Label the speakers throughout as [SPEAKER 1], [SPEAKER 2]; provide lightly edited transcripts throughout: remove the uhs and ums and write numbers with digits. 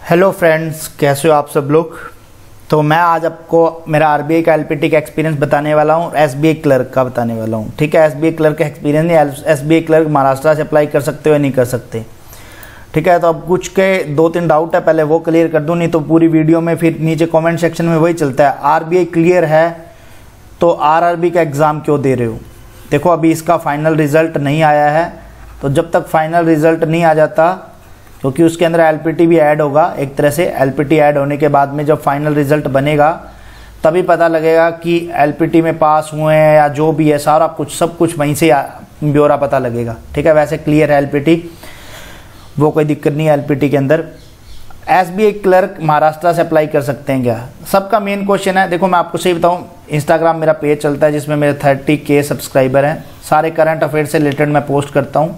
[SPEAKER 1] Hello friends, कैसे हो आप सब लोग। तो मैं आज आपको मेरा आरबीआई का एलपीटी का एक्सपीरियंस बताने वाला हूँ, एसबीआई क्लर्क का बताने वाला हूँ। ठीक है, एसबीआई क्लर्क का एक्सपीरियंस नहीं, एसबीआई क्लर्क महाराष्ट्र से अप्लाई कर सकते हो या नहीं कर सकते। ठीक है, तो अब कुछ के 2-3 डाउट है, पहले वो क्लियर कर दूँ, नहीं तो पूरी वीडियो में फिर नीचे कॉमेंट सेक्शन में वही चलता है, आरबीआई क्लियर है तो आरआरबी का एग्ज़ाम क्यों दे रहे हो। देखो, अभी इसका फाइनल रिजल्ट नहीं आया है, तो जब तक फाइनल रिजल्ट नहीं आ जाता, क्योंकि उसके अंदर एलपीटी भी ऐड होगा, एक तरह से एलपीटी ऐड होने के बाद में जब फाइनल रिजल्ट बनेगा तभी पता लगेगा कि एलपीटी में पास हुए हैं या जो भी है, सारा कुछ सब कुछ वहीं से ब्यौरा पता लगेगा। ठीक है, वैसे क्लियर है एलपीटी, वो कोई दिक्कत नहीं है एलपीटी के अंदर। एसबीआई क्लर्क महाराष्ट्र से अप्लाई कर सकते हैं क्या, सबका मेन क्वेश्चन है। देखो, मैं आपको सही बताऊं, इंस्टाग्राम मेरा पेज चलता है जिसमें मेरे 30K सब्सक्राइबर हैं, सारे करंट अफेयर से रिलेटेड मैं पोस्ट करता हूं।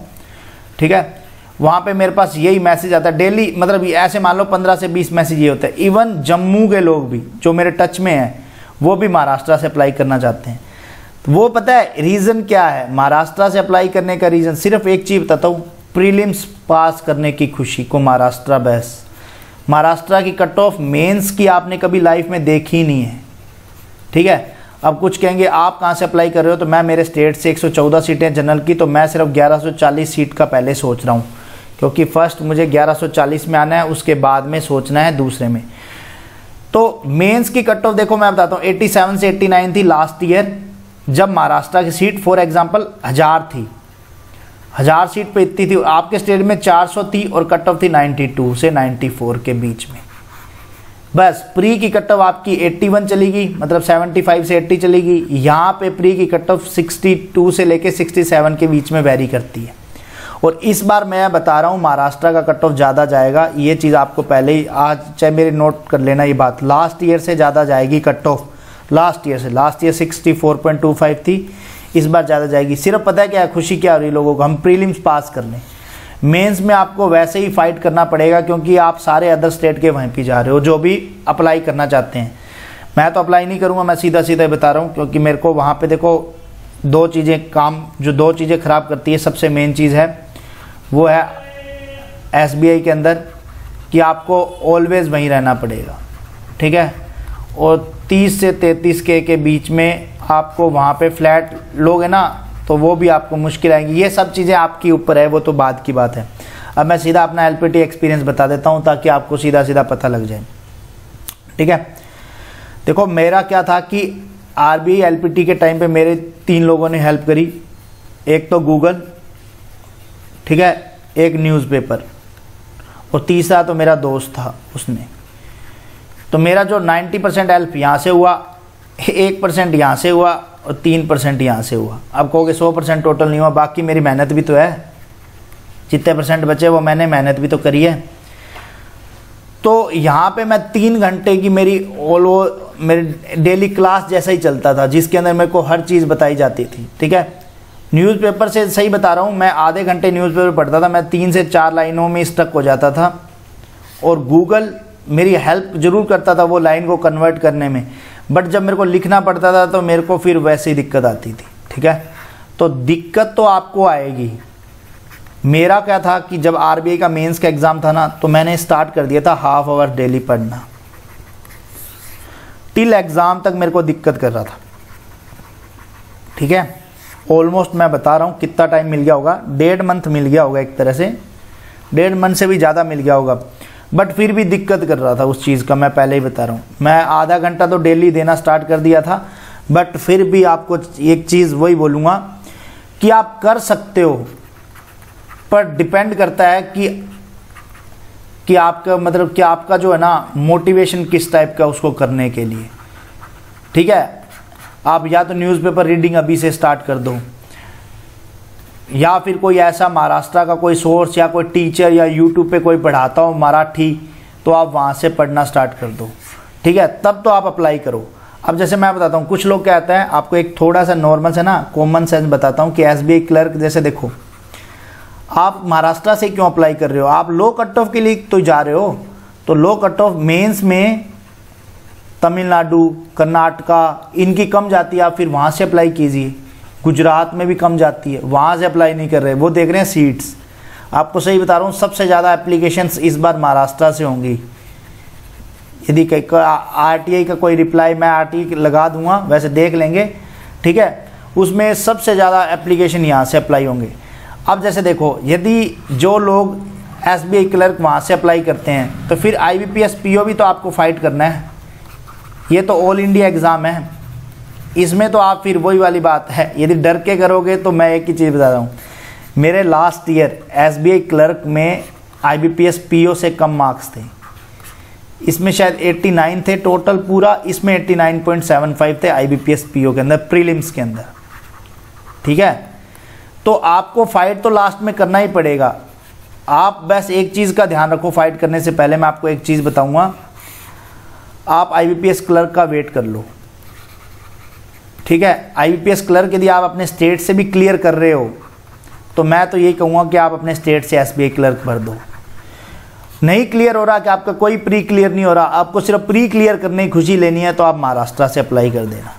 [SPEAKER 1] ठीक है, वहाँ पे मेरे पास यही मैसेज आता है डेली, मतलब ऐसे मान लो 15 से 20 मैसेज ये होते हैं। इवन जम्मू के लोग भी जो मेरे टच में हैं वो भी महाराष्ट्र से अप्लाई करना चाहते हैं। तो वो पता है रीज़न क्या है महाराष्ट्र से अप्लाई करने का रीज़न, सिर्फ एक चीज़ बताता हूँ, प्रीलिम्स पास करने की खुशी को महाराष्ट्र बस। महाराष्ट्र की कट ऑफ मेंस की आपने कभी लाइफ में देखी ही नहीं है। ठीक है, अब कुछ कहेंगे आप कहाँ से अप्लाई कर रहे हो, तो मैं मेरे स्टेट से 114 सीटें जनरल की, तो मैं सिर्फ 1140 सीट का पहले सोच रहा हूँ, क्योंकि फर्स्ट मुझे 1140 में आना है, उसके बाद में सोचना है दूसरे में। तो मेंस की कट ऑफ देखो, मैं बताता हूँ, 87 से 89 थी लास्ट ईयर, जब महाराष्ट्र की सीट फॉर एग्जांपल 1000 थी, 1000 सीट पे इतनी थी, आपके स्टेट में 400 थी और कट ऑफ थी 92 से 94 के बीच में। बस प्री की कट ऑफ आपकी 81 चलेगी, मतलब 75 से 80 चलेगी। यहाँ पे प्री की कट ऑफ 62 से लेके 67 के बीच में वेरी करती है। और इस बार मैं बता रहा हूँ महाराष्ट्र का कट ऑफ ज़्यादा जाएगा, ये चीज़ आपको पहले ही आज चाहे मेरी नोट कर लेना ये बात, लास्ट ईयर से ज़्यादा जाएगी कट ऑफ, लास्ट ईयर से। लास्ट ईयर 64.25 थी, इस बार ज़्यादा जाएगी। सिर्फ पता है क्या है, खुशी क्या हो रही लोगों को, हम प्रीलिम्स पास कर लें। मेंस में आपको वैसे ही फाइट करना पड़ेगा, क्योंकि आप सारे अदर स्टेट के वहीं पे जा रहे हो जो भी अप्लाई करना चाहते हैं। मैं तो अप्लाई नहीं करूँगा, मैं सीधा सीधा बता रहा हूँ, क्योंकि मेरे को वहाँ पे देखो दो चीज़ें ख़राब करती है। सबसे मेन चीज़ है वो है एसबीआई के अंदर कि आपको ऑलवेज़ वहीं रहना पड़ेगा। ठीक है, और 30 से 33K के बीच में आपको वहाँ पे फ्लैट लोग है ना, तो वो भी आपको मुश्किल आएंगी। ये सब चीज़ें आपके ऊपर है, वो तो बाद की बात है। अब मैं सीधा अपना एलपीटी एक्सपीरियंस बता देता हूँ ताकि आपको सीधा सीधा पता लग जाए। ठीक है, देखो मेरा क्या था कि आरबीआई एलपीटी के टाइम पे मेरे 3 लोगों ने हेल्प करी, एक तो गूगल, ठीक है, एक न्यूज़पेपर, और तीसरा तो मेरा दोस्त था उसने। तो मेरा जो 90% हेल्प यहाँ से हुआ, 1% यहाँ से हुआ और 3% यहाँ से हुआ। अब कहोगे 100% टोटल नहीं हुआ, बाकी मेरी मेहनत भी तो है, जितने परसेंट बचे वो मैंने मेहनत भी तो करी है। तो यहाँ पे मैं 3 घंटे की मेरी मेरी डेली क्लास जैसा ही चलता था, जिसके अंदर मेरे को हर चीज़ बताई जाती थी। ठीक है, न्यूज़पेपर से सही बता रहा हूँ, मैं आधे घंटे न्यूज़पेपर पढ़ता था, मैं 3 से 4 लाइनों में स्टक हो जाता था। और गूगल मेरी हेल्प ज़रूर करता था वो लाइन को कन्वर्ट करने में, बट जब मेरे को लिखना पड़ता था तो मेरे को फिर वैसे ही दिक्कत आती थी। ठीक है, तो दिक्कत तो आपको आएगी। मेरा क्या था कि जब आरबीआई का मेंस का एग्ज़ाम था ना, तो मैंने स्टार्ट कर दिया था हाफ आवर डेली पढ़ना, टिल एग्ज़ाम तक मेरे को दिक्कत कर रहा था। ठीक है, ऑलमोस्ट मैं बता रहा हूँ कितना टाइम मिल गया होगा, 1.5 मंथ मिल गया होगा, एक तरह से 1.5 मंथ से भी ज़्यादा मिल गया होगा, बट फिर भी दिक्कत कर रहा था उस चीज़ का। मैं पहले ही बता रहा हूँ, मैं आधा घंटा तो डेली देना स्टार्ट कर दिया था, बट फिर भी आपको एक चीज़ वही बोलूँगा कि आप कर सकते हो, पर डिपेंड करता है कि आपका मतलब कि आपका जो है ना मोटिवेशन किस टाइप का उसको करने के लिए। ठीक है, आप या तो न्यूज़पेपर रीडिंग अभी से स्टार्ट कर दो, या फिर कोई ऐसा महाराष्ट्र का कोई सोर्स या कोई टीचर या यूट्यूब पे कोई पढ़ाता हो मराठी, तो आप वहाँ से पढ़ना स्टार्ट कर दो। ठीक है, तब तो आप अप्लाई करो। अब जैसे मैं बताता हूँ, कुछ लोग कहते हैं, आपको एक थोड़ा सा नॉर्मल से ना कॉमन सेंस बताता हूँ कि एसबीआई क्लर्क जैसे देखो, आप महाराष्ट्र से क्यों अप्लाई कर रहे हो, आप लो कट ऑफ के लिए तो जा रहे हो, तो लो कट ऑफ मेंस में तमिलनाडु, कर्नाटका इनकी कम जाती है, आप फिर वहाँ से अप्लाई कीजिए। गुजरात में भी कम जाती है, वहाँ से अप्लाई नहीं कर रहे, वो देख रहे हैं सीट्स। आपको सही बता रहा हूँ, सबसे ज़्यादा एप्लीकेशंस इस बार महाराष्ट्र से होंगी, यदि RTI का कोई रिप्लाई मैं RTI लगा दूंगा, वैसे देख लेंगे, ठीक है। उसमें सबसे ज़्यादा एप्लीकेशन यहाँ से अप्लाई होंगे। अब जैसे देखो, यदि जो लोग SBI क्लर्क वहाँ से अप्लाई करते हैं तो फिर IBPS PO भी तो आपको फाइट करना है। ये तो ऑल इंडिया एग्ज़ाम है, इसमें तो आप फिर वही वाली बात है, यदि डर के करोगे तो मैं एक ही चीज़ बता रहा हूँ, मेरे लास्ट ईयर SBI क्लर्क में IBPS PO से कम मार्क्स थे। इसमें शायद 89 थे टोटल पूरा, इसमें 89.75 थे IBPS PO के अंदर, प्रीलिम्स के अंदर, ठीक है। तो आपको फाइट तो लास्ट में करना ही पड़ेगा। आप बस एक चीज़ का ध्यान रखो, फाइट करने से पहले मैं आपको एक चीज़ बताऊंगा, आप IBPS क्लर्क का वेट कर लो, ठीक है। IBPS क्लर्क यदि आप अपने स्टेट से भी क्लियर कर रहे हो तो मैं तो यही कहूँगा कि आप अपने स्टेट से SBI क्लर्क भर दो। नहीं क्लियर हो रहा कि आपका कोई प्री क्लियर नहीं हो रहा, आपको सिर्फ प्री क्लियर करने की खुशी लेनी है, तो आप महाराष्ट्र से अप्लाई कर देना।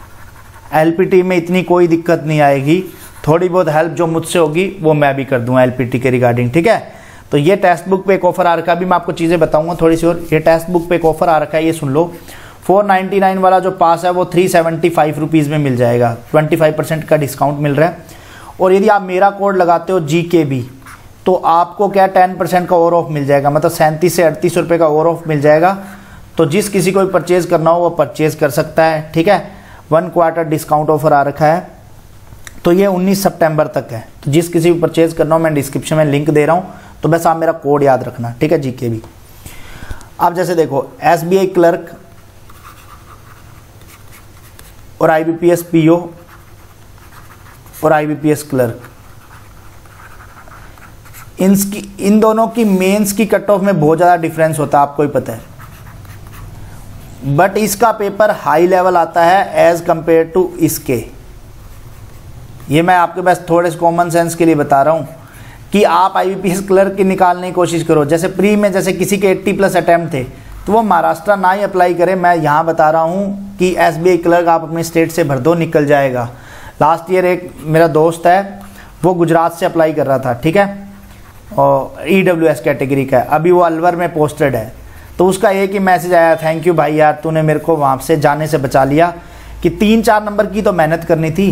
[SPEAKER 1] LPT में इतनी कोई दिक्कत नहीं आएगी, थोड़ी बहुत हेल्प जो मुझसे होगी वो मैं भी कर दूंगा LPT के रिगार्डिंग, ठीक है। तो ये टेक्स्ट बुक पे एक ऑफर आ रखा है, अभी मैं आपको चीज़ें बताऊंगा थोड़ी सी और। ये टेक्स्ट बुक पे एक ऑफर आ रखा है, ये सुन लो। 499 वाला जो पास है वो 375 रुपीज़ में मिल जाएगा, 25% का डिस्काउंट मिल रहा है। और यदि आप मेरा कोड लगाते हो GKB तो आपको क्या 10% का और ऑफ मिल जाएगा, मतलब 37 से 38 रुपये का और ऑफ मिल जाएगा। तो जिस किसी को भी परचेज़ करना हो वो परचेज़ कर सकता है, ठीक है। 1 क्वार्टर डिस्काउंट ऑफर आ रखा है, तो ये 19 सितंबर तक है। तो जिस किसी को परचेज़ करना हो मैं डिस्क्रिप्शन में लिंक दे रहा हूँ, तो बस आप मेरा कोड याद रखना, ठीक है, GKB। अब जैसे देखो, SBI क्लर्क और IBPS PO और IBPS क्लर्क, इन दोनों की मेंस की कट ऑफ में बहुत ज़्यादा डिफरेंस होता है, आपको ही पता है। बट इसका पेपर हाई लेवल आता है एज कंपेयर टू इसके। ये मैं आपके पास थोड़े से कॉमन सेंस के लिए बता रहा हूँ कि आप IBPS क्लर्क की निकालने की कोशिश करो। जैसे प्री में जैसे किसी के 80+ अटैम्प्ट थे तो वो महाराष्ट्र ना ही अप्लाई करे, मैं यहाँ बता रहा हूँ कि SBI क्लर्क आप अपने स्टेट से भर दो, निकल जाएगा। लास्ट ईयर एक मेरा दोस्त है, वो गुजरात से अप्लाई कर रहा था, ठीक है, और EWS कैटेगरी का है, अभी वो अलवर में पोस्टेड है। तो उसका एक ही मैसेज आया, थैंक यू भाई यार, तूने मेरे को वहाँ से जाने से बचा लिया, कि 3-4 नंबर की तो मेहनत करनी थी।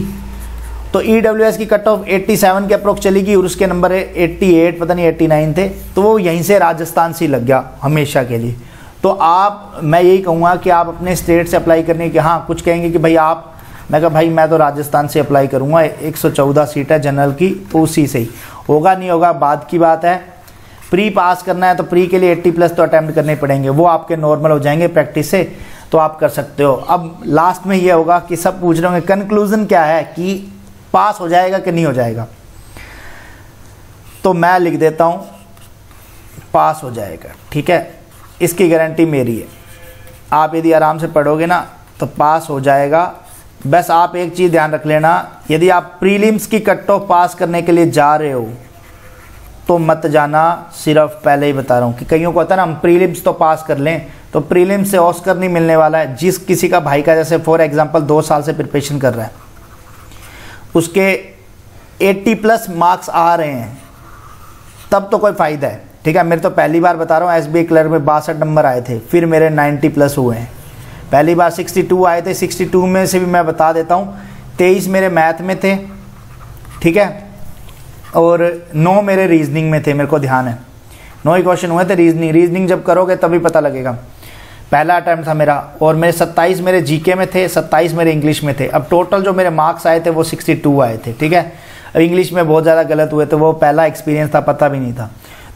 [SPEAKER 1] तो EWS की कट ऑफ 87 के अप्रोक्स चलेगी और उसके नंबर 88 पता नहीं 89 थे, तो वो यहीं से राजस्थान से लग गया हमेशा के लिए। तो आप, मैं यही कहूँगा कि आप अपने स्टेट से अप्लाई करने के, हाँ कुछ कहेंगे कि भाई आप, मैं कहा भाई मैं तो राजस्थान से अप्लाई करूँगा, 114 सीट है जनरल की, तो उसी से ही होगा, नहीं होगा बाद की बात है। प्री पास करना है तो प्री के लिए 80+ तो अटैम्प्ट करने पड़ेंगे, वो आपके नॉर्मल हो जाएंगे प्रैक्टिस से, तो आप कर सकते हो। अब लास्ट में ये होगा कि सब पूछ रहे होंगे कंक्लूजन क्या है, कि पास हो जाएगा कि नहीं हो जाएगा। तो मैं लिख देता हूँ पास हो जाएगा, ठीक है, इसकी गारंटी मेरी है। आप यदि आराम से पढ़ोगे ना तो पास हो जाएगा। बस आप एक चीज़ ध्यान रख लेना, यदि आप प्रीलिम्स की कट ऑफ पास करने के लिए जा रहे हो तो मत जाना, सिर्फ पहले ही बता रहा हूँ कि कईयों को होता है ना, हम प्रीलिम्स तो पास कर लें, तो प्रीलिम्स से ऑस्कर नहीं मिलने वाला है। जिस किसी का भाई का जैसे फॉर एग्जांपल 2 साल से प्रिपरेशन कर रहा है, उसके 80+ मार्क्स आ रहे हैं, तब तो कोई फ़ायदा है, ठीक है। मेरे तो पहली बार बता रहा हूँ, SBI क्लर्क में 62 नंबर आए थे, फिर मेरे 90+ हुए हैं। पहली बार 62 आए थे, 62 में से भी मैं बता देता हूँ 23 मेरे मैथ में थे, ठीक है, और 9 मेरे रीजनिंग में थे, मेरे को ध्यान है 9 ही क्वेश्चन हुए थे रीजनिंग जब करोगे तभी पता लगेगा। पहला अटैम्प्ट था मेरा, और मेरे 27 मेरे GK में थे, 27 मेरे इंग्लिश में थे। अब टोटल जो मेरे मार्क्स आए थे वो 62 आए थे, ठीक है। अब इंग्लिश में बहुत ज़्यादा गलत हुए थे, वो पहला एक्सपीरियंस था, पता भी नहीं था,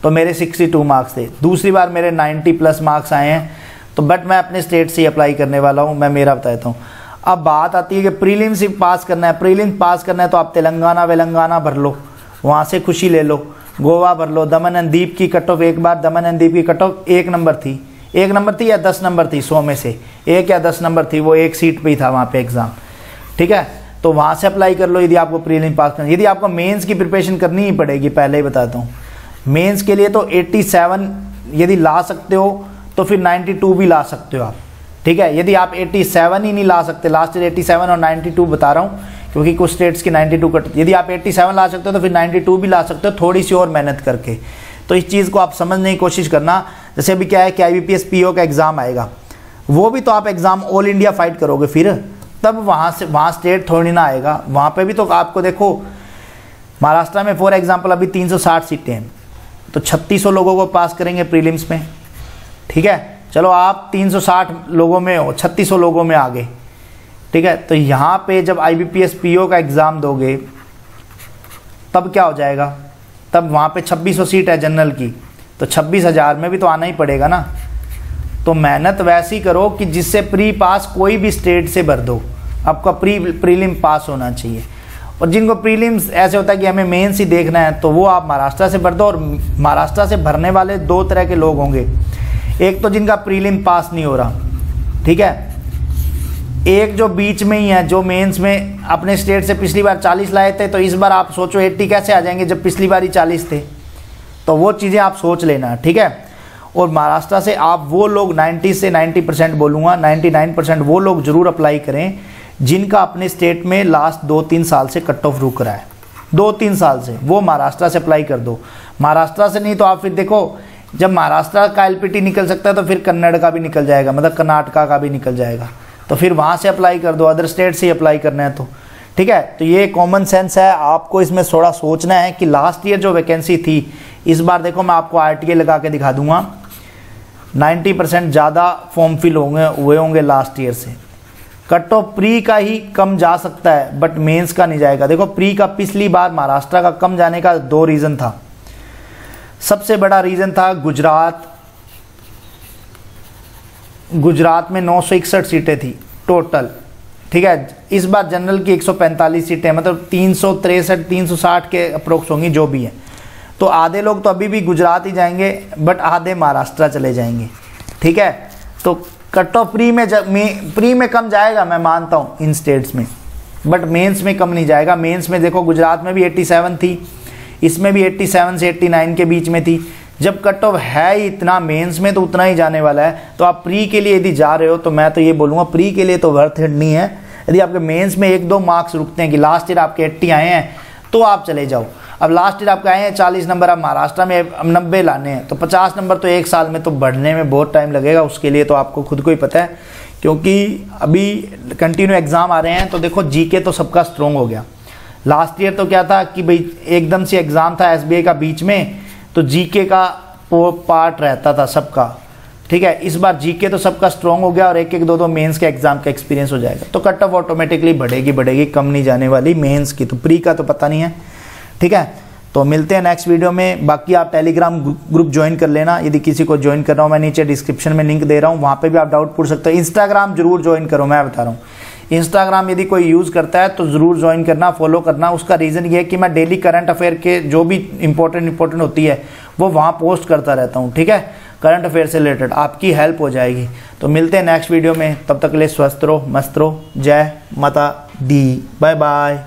[SPEAKER 1] तो मेरे 62 मार्क्स थे। दूसरी बार मेरे 90+ मार्क्स आए हैं, तो बट मैं अपने स्टेट से अप्लाई करने वाला हूँ, मैं मेरा बता देता हूँ। अब बात आती है कि प्रीलिम्स पास करना है, प्रीलिम्स पास करना है तो आप तेलंगाना भर लो, वहाँ से खुशी ले लो, गोवा भर लो। दमन एंड दीप की कट ऑफ, एक बार दमन एंड दीप की कट ऑफ 1 नंबर थी, 1 नंबर थी या 10 नंबर थी, 100 में से 1 या 10 नंबर थी, वो 1 सीट पे ही था वहाँ पे एग्ज़ाम, ठीक है। तो वहाँ से अप्लाई कर लो यदि आपको प्रीलिम्स पास करना। यदि आपको मेंस की प्रिपरेशन करनी ही पड़ेगी, पहले ही बताता हूँ, मेंस के लिए तो 87 यदि ला सकते हो तो फिर 92 भी ला सकते हो आप, ठीक है। यदि आप 87 ही नहीं ला सकते, लास्ट ईयर 87 और 92 बता रहा हूँ क्योंकि कुछ स्टेट्स की 92 कट, यदि आप 87 ला सकते हो तो फिर 92 भी ला सकते हो, थोड़ी सी और मेहनत करके। तो इस चीज़ को आप समझने की कोशिश करना। जैसे अभी क्या है कि IBPS PO का एग्ज़ाम आएगा, वो भी तो आप एग्ज़ाम ऑल इंडिया फाइट करोगे फिर, तब वहाँ स्टेट थोड़ी ना आएगा। वहाँ पे भी तो आपको देखो, महाराष्ट्र में फॉर एग्जांपल अभी 360 सीटें हैं, तो 3600 लोगों को पास करेंगे प्रीलिम्स में, ठीक है। चलो आप 360 लोगों में हो, 3600 लोगों में आ गए, ठीक है। तो यहाँ पे जब IBPS PO का एग्ज़ाम दोगे तब क्या हो जाएगा, तब वहाँ पे 2600 सीट है जनरल की, तो 26,000 में भी तो आना ही पड़ेगा ना। तो मेहनत वैसी करो कि जिससे प्री पास कोई भी स्टेट से भर दो, आपका प्रीलिम पास होना चाहिए। और जिनको प्रीलिम्स ऐसे होता है कि हमें मेंस ही देखना है, तो वो आप महाराष्ट्र से भर दो। और महाराष्ट्र से भरने वाले दो तरह के लोग होंगे, एक तो जिनका प्रीलिम पास नहीं हो रहा, ठीक है, एक जो बीच में ही है, जो मेंस में अपने स्टेट से पिछली बार 40 लाए थे, तो इस बार आप सोचो 80 कैसे आ जाएंगे जब पिछली बार ही 40 थे। तो वो चीज़ें आप सोच लेना, ठीक है। और महाराष्ट्र से आप वो लोग 90 से 90% बोलूँगा, 99% वो लोग ज़रूर अप्लाई करें जिनका अपने स्टेट में लास्ट 2-3 साल से कट ऑफ रुक रहा है, 2-3 साल से, वो महाराष्ट्र से अप्लाई कर दो। महाराष्ट्र से नहीं तो आप फिर देखो, जब महाराष्ट्र का LPT निकल सकता है तो फिर कन्नड़ का भी निकल जाएगा, मतलब कर्नाटका का भी निकल जाएगा, तो फिर वहाँ से अप्लाई कर दो, अदर स्टेट से ही अप्लाई करना है तो, ठीक है। तो ये कॉमन सेंस है, आपको इसमें थोड़ा सोचना है कि लास्ट ईयर जो वैकेंसी थी, इस बार देखो मैं आपको RTA लगा के दिखा दूंगा, 90% ज़्यादा फॉर्म फिल हुए होंगे लास्ट ईयर से। कट ऑफ प्री का ही कम जा सकता है, बट मेंस का नहीं जाएगा। देखो प्री का पिछली बार महाराष्ट्र का कम जाने का 2 रीज़न था। सबसे बड़ा रीज़न था गुजरात में 961 सीटें थी टोटल, ठीक है। इस बार जनरल की 145 सीटें, मतलब 363 360 के अप्रोक्स होंगी जो भी है। तो आधे लोग तो अभी भी गुजरात ही जाएंगे, बट आधे महाराष्ट्र चले जाएंगे, ठीक है। तो कट ऑफ प्री में कम जाएगा, मैं मानता हूँ इन स्टेट्स में, बट मेंस में कम नहीं जाएगा। मेंस में देखो गुजरात में भी 87 थी, इसमें भी 87 से 89 के बीच में थी। जब कट ऑफ है ही इतना, मेंस में तो उतना ही जाने वाला है। तो आप प्री के लिए यदि जा रहे हो तो मैं तो ये बोलूँगा प्री के लिए तो वर्थ इट नहीं है। यदि आपके मेंस में 1-2 मार्क्स रुकते हैं कि लास्ट ईयर आपके 80 आए हैं, तो आप चले जाओ। अब लास्ट ईयर आपके आए हैं 40 नंबर, अब महाराष्ट्र में 90 लाने हैं, तो 50 नंबर तो 1 साल में तो बढ़ने में बहुत टाइम लगेगा। उसके लिए तो आपको खुद को ही पता है, क्योंकि अभी कंटिन्यू एग्ज़ाम आ रहे हैं। तो देखो GK तो सबका स्ट्रॉन्ग हो गया। लास्ट ईयर तो क्या था कि भाई एकदम से एग्ज़ाम था SBI का बीच में, तो GK का पार्ट रहता था सबका, ठीक है। इस बार GK तो सबका स्ट्रॉन्ग हो गया और 1-1, 2-2 मेंस के एग्जाम का एक्सपीरियंस हो जाएगा। तो कट ऑफ ऑटोमेटिकली बढ़ेगी, कम नहीं जाने वाली मेंस की। तो प्री का तो पता नहीं है, ठीक है। तो मिलते हैं नेक्स्ट वीडियो में। बाकी आप टेलीग्राम ग्रुप ज्वाइन कर लेना, यदि किसी को ज्वाइन करना हो, मैं नीचे डिस्क्रिप्शन में लिंक दे रहा हूँ, वहाँ पे भी आप डाउट पूछ सकते हो। इंस्टाग्राम जरूर ज्वाइन करो, मैं बता रहा हूँ। इंस्टाग्राम यदि कोई यूज़ करता है तो ज़रूर ज्वाइन करना, फॉलो करना। उसका रीज़न ये है कि मैं डेली करंट अफेयर के जो भी इंपॉर्टेंट होती है वो वहाँ पोस्ट करता रहता हूँ, ठीक है। करंट अफेयर से रिलेटेड आपकी हेल्प हो जाएगी। तो मिलते हैं नेक्स्ट वीडियो में, तब तक के लिए स्वस्थ रहो, मस्त रहो। जय माता दी, बाय बाय।